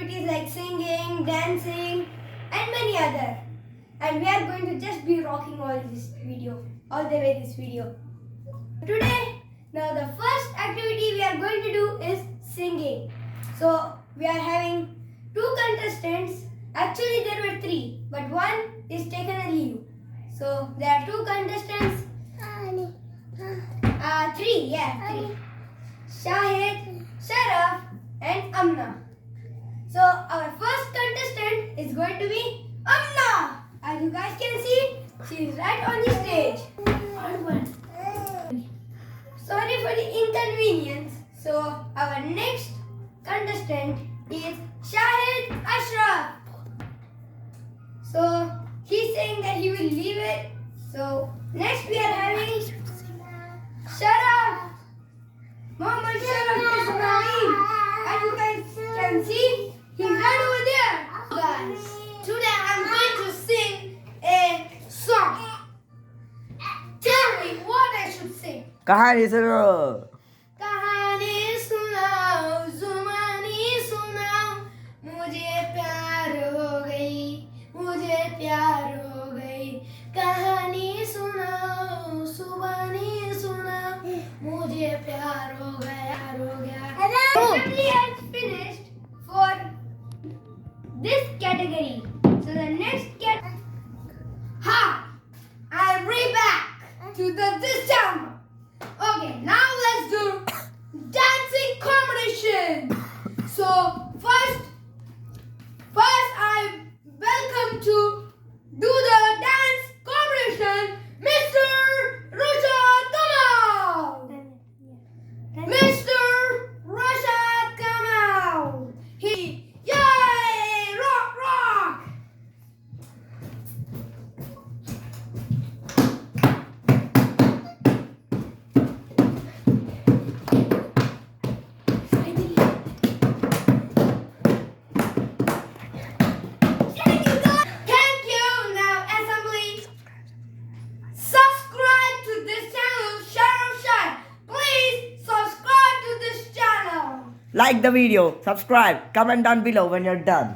activities like singing, dancing, and many other. And we are going to just be rocking all the way this video. Today, now the first activity we are going to do is singing. So we are having two contestants. Actually, there were three, but one is taken a leave. So there are two contestants. Three. Shahid, Sharaf, and Amna. So our first contestant is going to be Amna. As you guys can see, she is right on the stage. Sorry for the inconvenience. So our next contestant is Shahid Ashraf. So he's saying that he will leave it. So next we are having Sharaf. Muhammad Sharaf Ismail. As you guys can see, he's right over there. Guys, today I'm going to sing a song. Tell me what I should sing. कहानी सुनो कहानी सुनाओ, जुबानी सुनाओ, मुझे प्यार हो गई, मुझे प्यार हो गई. कहानी सुनाओ, जुबानी सुनाओ, मुझे प्यार हो गया, हो गया. Assembly has finished for this category. So the next category. Ha! I'm right back to this channel. Okay, now let's do dancing competition. So first I welcome to do the dance competition, Mr. Rashad Kamal. Mr. Rashad Kamal. Yay! Rock! Thank you. Now, assembly, subscribe to this channel, Sharaf Shah. Please subscribe to this channel. like the video subscribe comment down below when you're done